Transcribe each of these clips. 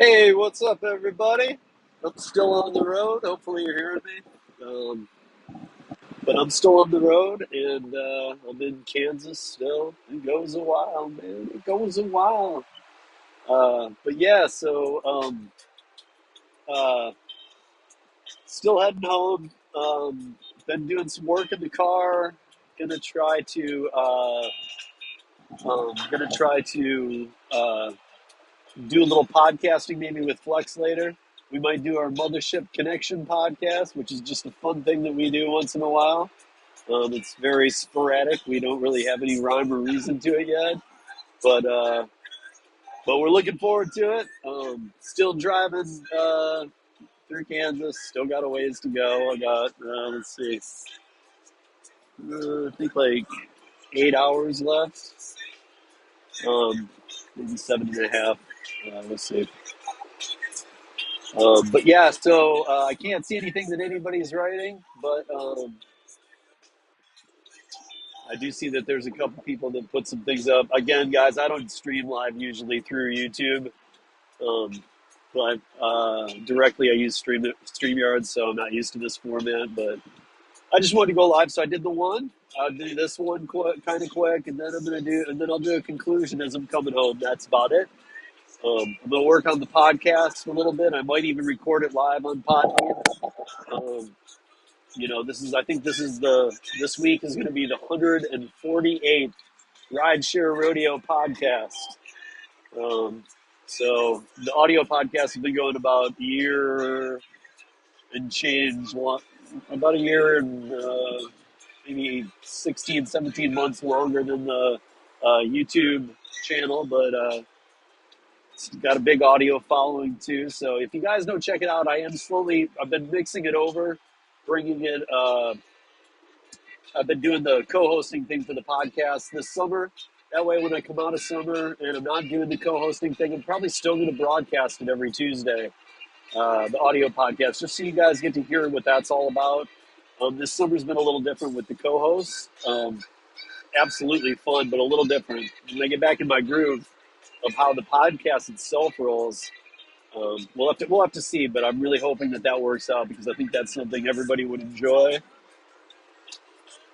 Hey, what's up, everybody? I'm still on the road. Hopefully, you're hearing me. But I'm still on the road, and I'm in Kansas still. It goes a while, man. It goes a while. But yeah, uh, still heading home. Been doing some work in the car. Gonna try to gonna try to do a little podcasting maybe with Flex later. We might do our Mothership Connection podcast, which is just a fun thing that we do once in a while. It's very sporadic. We don't really have any rhyme or reason to it yet, but uh, but we're looking forward to it. Still driving through Kansas. Still got a ways to go. I got let's see, I think like 8 hours left. Maybe 7.5. Let's see. But yeah, I can't see anything that anybody's writing, but I do see that there's a couple people that put some things up. Again, guys, I don't stream live usually through YouTube, um, but directly I use StreamYard, so I'm not used to this format. But I just wanted to go live, so I did the one. I'll do this one kind of quick, and then I'll do a conclusion as I'm coming home. That's about it. I'm gonna work on the podcast a little bit. I might even record it live on podcast. Um, I think this week is going to be the 148th Rideshare Rodeo podcast. Um, so the audio podcast has been going about a year and change, about a year and maybe 16, 17 months longer than the YouTube channel, but it's got a big audio following too. So if you guys don't check it out, I've been mixing it over, bringing it. I've been doing the co-hosting thing for the podcast this summer. That way, when I come out of summer and I'm not doing the co-hosting thing, I'm probably still going to broadcast it every Tuesday, the audio podcast, just so you guys get to hear what that's all about. This summer's been a little different with the co-hosts. Absolutely fun, but a little different. When I get back in my groove of how the podcast itself rolls, we'll have to see. But I'm really hoping that works out because I think that's something everybody would enjoy.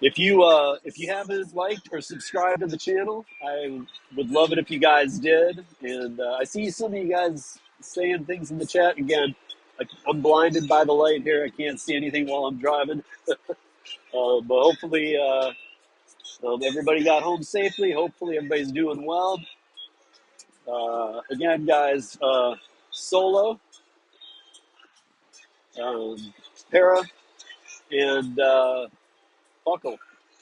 If you haven't liked or subscribed to the channel, I would love it if you guys did. And I see some of you guys saying things in the chat. Again, I'm blinded by the light here. I can't see anything while I'm driving. But hopefully everybody got home safely. Hopefully everybody's doing well. Again, guys, Solo, Para, and Buckle.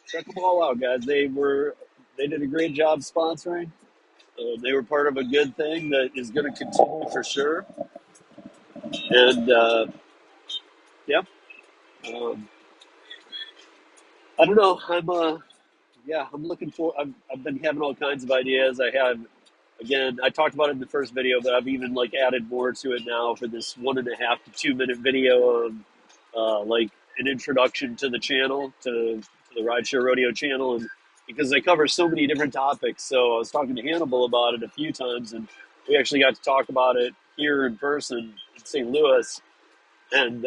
Check them all out, guys. They did a great job sponsoring. They were part of a good thing that is going to continue for sure. And yeah, um, I don't know. I'm looking for. I've been having all kinds of ideas. I talked about it in the first video, but I've even added more to it now for this 1.5 to 2 minute video of like an introduction to the channel, to the Rideshare Rodeo channel, and because they cover so many different topics. So I was talking to Hannibal about it a few times, and we actually got to talk about it here in person in St. Louis. And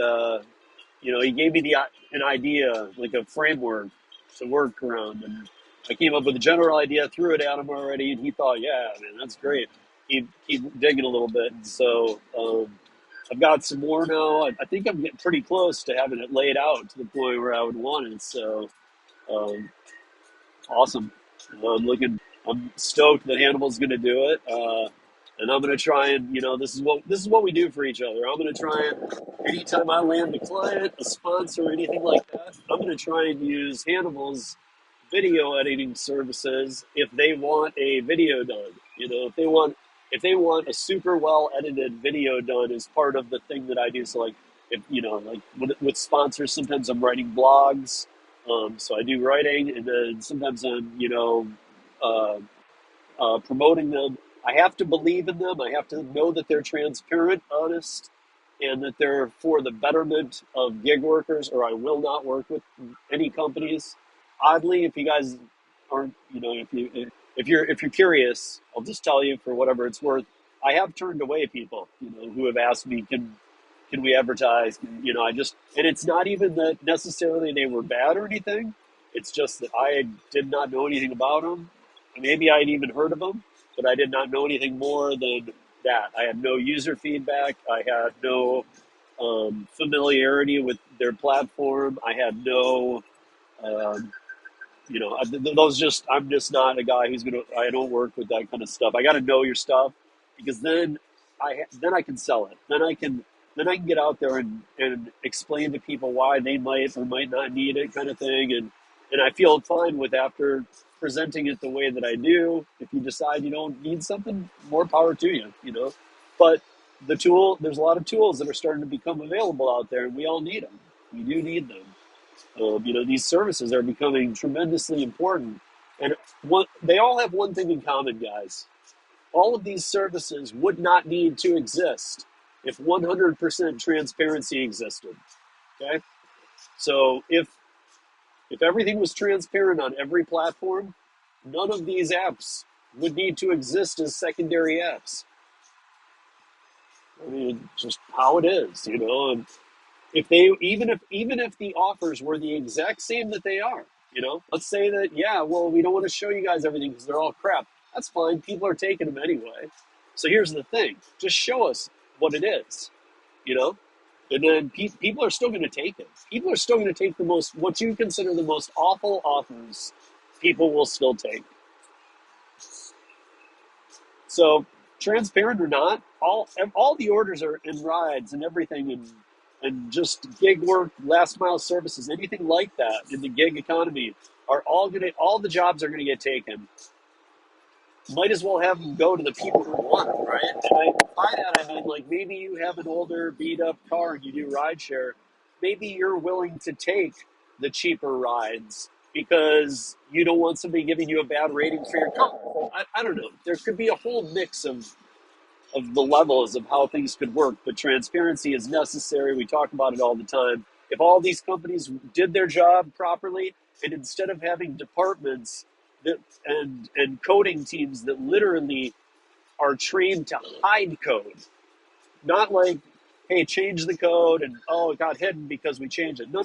he gave me an idea, like a framework to work around, and I came up with a general idea, threw it at him already, and he thought, "Yeah, man, that's great." He digging a little bit, and so I've got some more now. I think I'm getting pretty close to having it laid out to the point where I would want it. So um, awesome! I'm stoked that Hannibal's going to do it. And I'm gonna try and this is what we do for each other. I'm gonna try and anytime I land a client, a sponsor, anything like that, I'm gonna try and use Hannibal's video editing services if they want a video done. If they want a super well edited video done as part of the thing that I do. So if with sponsors, sometimes I'm writing blogs, so I do writing, and then sometimes I'm uh, promoting them. I have to believe in them. I have to know that they're transparent, honest, and that they're for the betterment of gig workers, or I will not work with any companies. Oddly, if you guys aren't, if you're curious, I'll just tell you for whatever it's worth. I have turned away people, who have asked me, can we advertise? I just, and it's not even that necessarily they were bad or anything. It's just that I did not know anything about them. Maybe I'd even heard of them, but I did not know anything more than that. I had no user feedback. I had no familiarity with their platform. I had no, um, those just, I'm just not a guy I don't work with that kind of stuff. I got to know your stuff, because then I can sell it. Then I can get out there and explain to people why they might or might not need it, kind of thing. And I feel fine with, after presenting it the way that I do. If you decide you don't need something, more power to you. But there's a lot of tools that are starting to become available out there, and we all need them. We do need them. These services are becoming tremendously important. And they all have one thing in common, guys. All of these services would not need to exist if 100% transparency existed. Okay? So if everything was transparent on every platform, none of these apps would need to exist as secondary apps. Just how it is. And if they even if the offers were the exact same that they are, let's say that, yeah, well, we don't want to show you guys everything because they're all crap. That's fine. People are taking them anyway. So here's the thing: just show us what it is, and then people are still going to take it. People are still going to take what you consider the most awful offers. People will still take. So, transparent or not, all the orders are in rides and everything, and just gig work, last mile services, anything like that in the gig economy are all the jobs are gonna get taken. Might as well have them go to the people who want them, right? And by that I mean, like, maybe you have an older beat up car and you do rideshare. Maybe you're willing to take the cheaper rides because you don't want somebody giving you a bad rating for your car. I don't know. There could be a whole mix of the levels of how things could work, but transparency is necessary. We talk about it all the time. If all these companies did their job properly, and instead of having departments and coding teams that literally are trained to hide code, not like, hey, change the code and, oh, it got hidden because we changed it. No.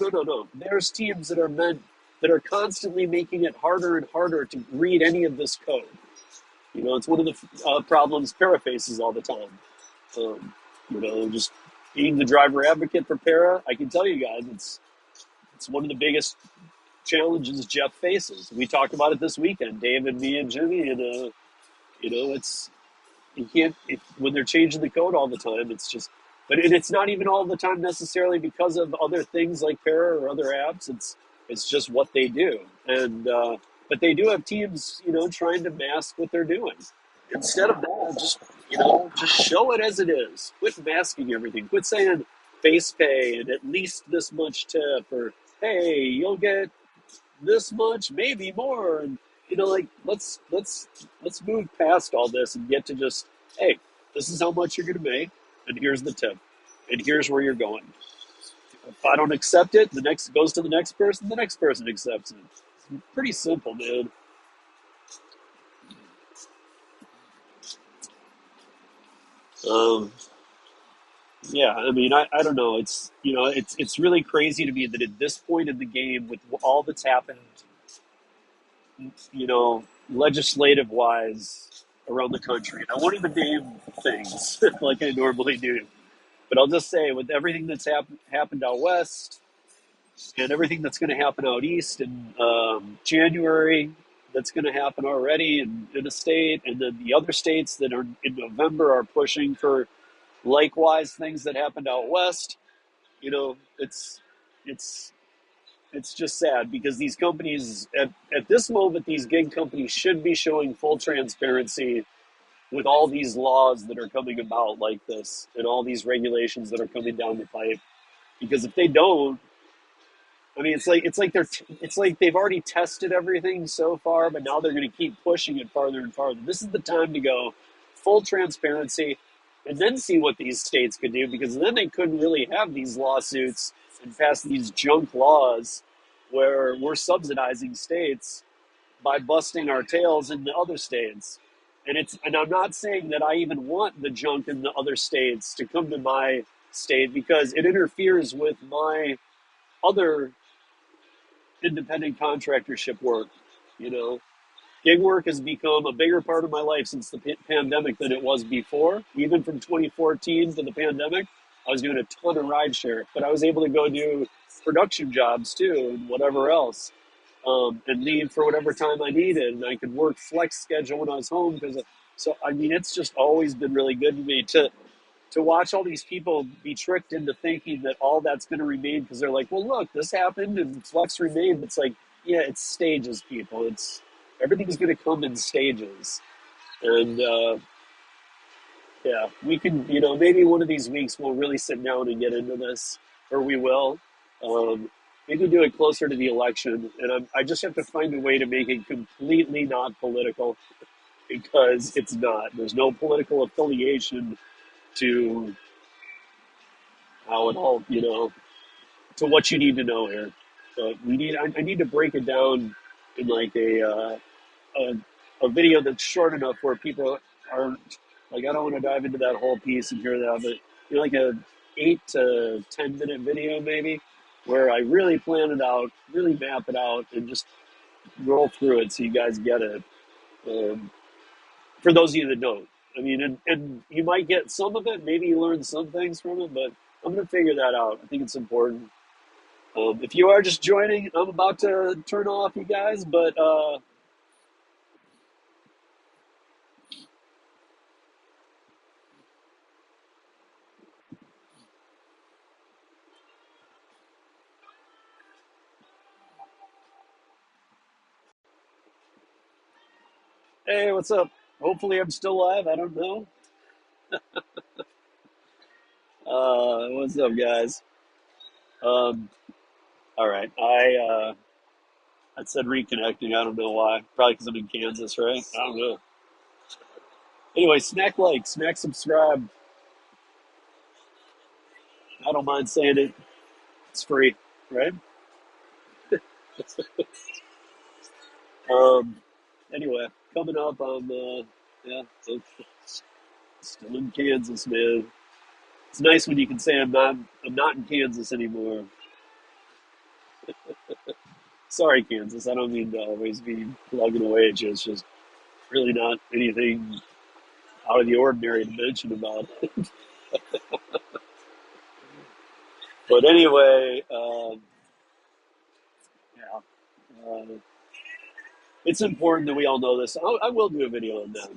There's teams that are constantly making it harder and harder to read any of this code. It's one of the problems Para faces all the time. Just being the driver advocate for Para, I can tell you guys, it's one of the biggest challenges Jeff faces. We talked about it this weekend, David, me, and Jimmy, and it's, you can't, when they're changing the code all the time, it's just, and it's not even all the time necessarily because of other things like Para or other apps. It's just what they do. And but they do have teams, trying to mask what they're doing. Instead of that, just show it as it is. Quit masking everything. Quit saying base pay and at least this much tip, or hey, you'll get this much, maybe more. And let's move past all this and get to just, hey, this is how much you're going to make, and here's the tip, and here's where you're going. If I don't accept it, the next goes to the next person accepts it. It's pretty simple, man. Yeah, I don't know. It's really crazy to me that at this point in the game, with all that's happened, legislative wise around the country, and I won't even name things like I normally do, but I'll just say, with everything that's happened out west and everything that's going to happen out east in January, that's going to happen already in a state, and then the other states that are in November are pushing for likewise things that happened out west. It's it's just sad, because these companies at this moment, these gig companies should be showing full transparency with all these laws that are coming about like this, and all these regulations that are coming down the pipe. Because if they don't, it's like they've already tested everything so far, but now they're going to keep pushing it farther and farther. This is the time to go full transparency, and then see what these states could do, because then they couldn't really have these lawsuits and pass these junk laws where we're subsidizing states by busting our tails in the other states. and I'm not saying that I even want the junk in the other states to come to my state because it interferes with my other independent contractorship work. You know, gig work has become a bigger part of my life since the pandemic than it was before. Even from 2014 to the pandemic, I was doing a ton of rideshare, but I was able to go do production jobs too and whatever else, and leave for whatever time I needed. And I could work flex schedule when I was home because. So I mean, it's just always been really good to me to watch all these people be tricked into thinking that all that's going to remain because they're like, well, look, this happened and flex remained. It's like, yeah, it's stages, people. It's everything's going to come in stages, and yeah, we can, maybe one of these weeks we'll really sit down and get into this, or we will. Maybe do it closer to the election, and I just have to find a way to make it completely not political because it's not. There's no political affiliation to how it all, to what you need to know here. But I need to break it down in like a, a video that's short enough where people aren't like, I don't want to dive into that whole piece and hear that, but like a 8 to 10 minute video maybe where I really plan it out, really map it out, and just roll through it so you guys get it. Um, for those of you that don't, I mean, and you might get some of it, maybe you learn some things from it, but I'm going to figure that out. I think it's important. If you are just joining, I'm about to turn off, you guys. But hey, what's up? Hopefully, I'm still alive. I don't know. What's up, guys? Um, all right. I said reconnecting. I don't know why. Probably because I'm in Kansas, right? I don't know. Anyway, smack like, smack subscribe. I don't mind saying it. It's free, right? Um, anyway, coming up on yeah, so still in Kansas, man. It's nice when you can say I'm not in Kansas anymore. Sorry, Kansas. I don't mean to always be plugging away at you. It's just really not anything out of the ordinary to mention about it. But anyway, yeah, it's important that we all know this. I will do a video on that,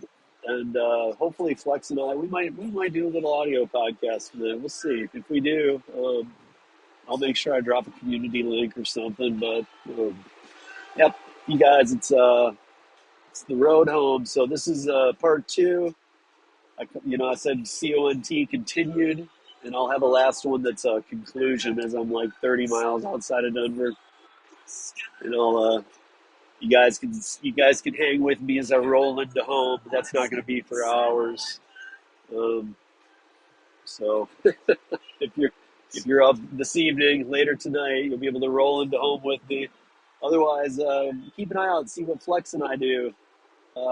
and hopefully Flex and I we might do a little audio podcast for them. We'll see if we do. I'll make sure I drop a community link or something. But yep, you guys, it's the road home. So this is part two. I said CONT continued, and I'll have a last one that's a conclusion as I'm like 30 miles outside of Denver. And you guys can hang with me as I roll into home. That's not going to be for hours. Um, so if you're up this evening, later tonight, you'll be able to roll into home with me. Otherwise, keep an eye out, see what Flex and I do.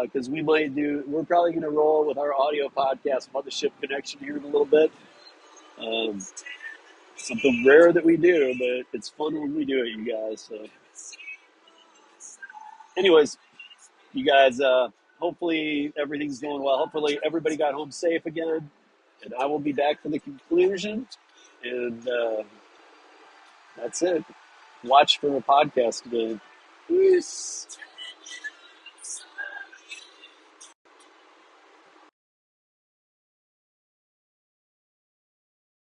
Because we're probably going to roll with our audio podcast, Mothership Connection, here in a little bit. Um, Something rare that we do, but it's fun when we do it, you guys. So, anyways, you guys, hopefully everything's going well. Hopefully everybody got home safe again. And I will be back for the conclusion. And that's it. Watch for a podcast today. Peace.